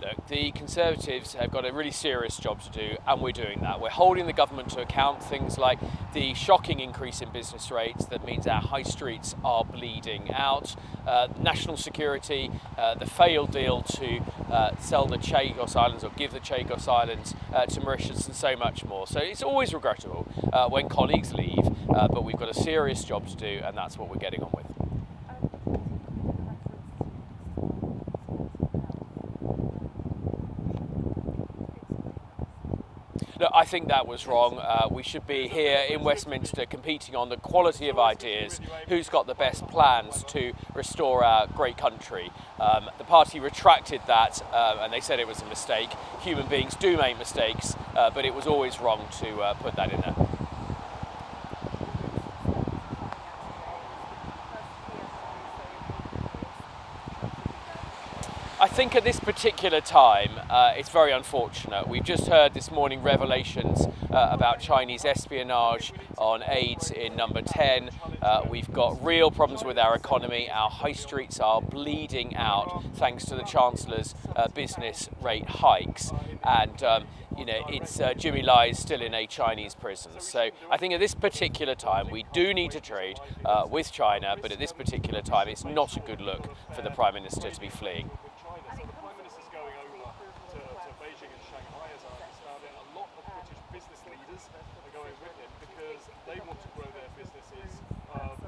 Look, the Conservatives have got a really serious job to do, and we're doing that. We're holding the government to account. Things like the shocking increase in business rates that means our high streets are bleeding out, national security, the failed deal to sell the Chagos Islands or give the Chagos Islands to Mauritius, and so much more. So it's always regrettable when colleagues leave, but we've got a serious job to do, and that's what we're getting on with. Look, I think that was wrong. We should be here in Westminster competing on the quality of ideas, who's got the best plans to restore our great country. The party retracted that and they said it was a mistake. Human beings do make mistakes, but it was always wrong to put that in there. I think at this particular time, it's very unfortunate. We've just heard this morning revelations about Chinese espionage on aids in number 10. We've got real problems with our economy. Our high streets are bleeding out thanks to the Chancellor's business rate hikes. And it's Jimmy Lai is still in a Chinese prison. So I think at this particular time, we do need to trade with China, but at this particular time, it's not a good look for the Prime Minister to be fleeing. They want to grow their businesses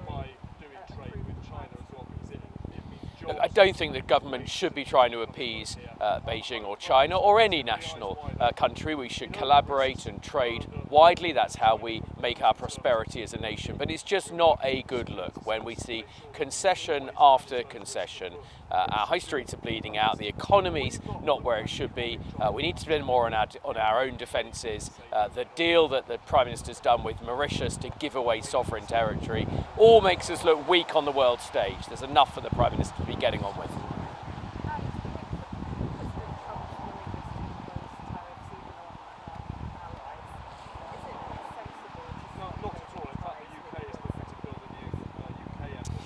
by doing trade with China as well, because it means jobs. I don't think the government should be trying to appease Beijing or China or any national country. We should collaborate and trade widely. That's how we make our prosperity as a nation. But it's just not a good look when we see concession after concession. Our high streets are bleeding out. The economy's not where it should be. We need to spend more on our own defences. The deal that the Prime Minister's done with Mauritius to give away sovereign territory all makes us look weak on the world stage. There's enough for the Prime Minister to be getting on with.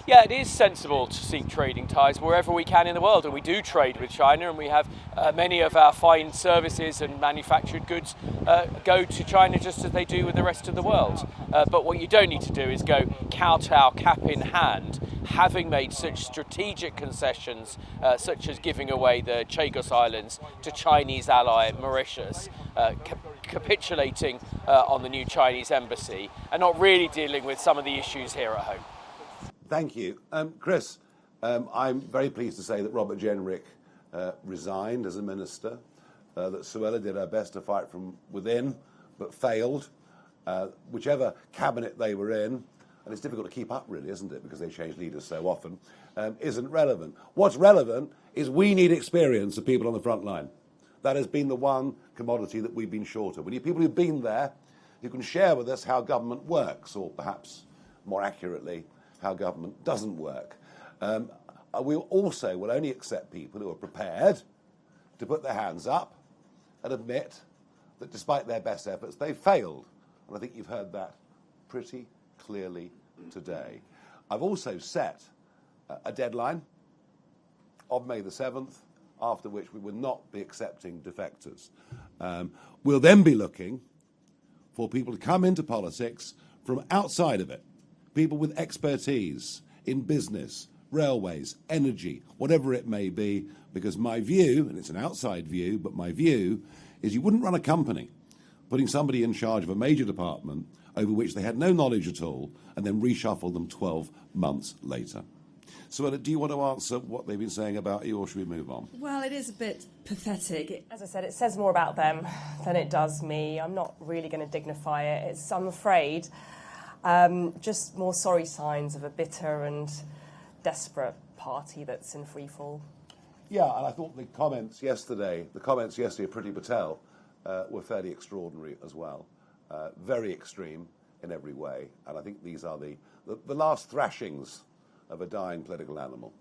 Yeah, it is sensible to seek trading ties wherever we can in the world, and we do trade with China, and we have many of our fine services and manufactured goods go to China just as they do with the rest of the world. But what you don't need to do is go kowtow cap in hand, having made such strategic concessions, such as giving away the Chagos Islands to Chinese ally Mauritius, capitulating on the new Chinese embassy, and not really dealing with some of the issues here at home. Thank you. Chris, I'm very pleased to say that Robert Jenrick resigned as a minister, that Suella did her best to fight from within, but failed. Whichever cabinet they were in, and it's difficult to keep up really, isn't it, because they change leaders so often, isn't relevant. What's relevant is we need experience of people on the front line. That has been the one commodity that we've been short of. We need people who've been there, who can share with us how government works, or perhaps more accurately, how government doesn't work. We also will only accept people who are prepared to put their hands up and admit that despite their best efforts, they failed. And I think you've heard that pretty clearly today. I've also set a deadline of May the 7th, after which we will not be accepting defectors. We'll then be looking for people to come into politics from outside of it. People with expertise in business, railways, energy, whatever it may be, because my view, and it's an outside view, but my view is you wouldn't run a company putting somebody in charge of a major department over which they had no knowledge at all and then reshuffle them 12 months later. So, do you want to answer what they've been saying about you, or should we move on? Well, it is a bit pathetic. As I said, it says more about them than it does me. I'm not really going to dignify it. I'm afraid, just more sorry signs of a bitter and desperate party that's in free fall. Yeah, and I thought the comments yesterday of Priti Patel were fairly extraordinary as well. Very extreme in every way. And I think these are the last thrashings of a dying political animal.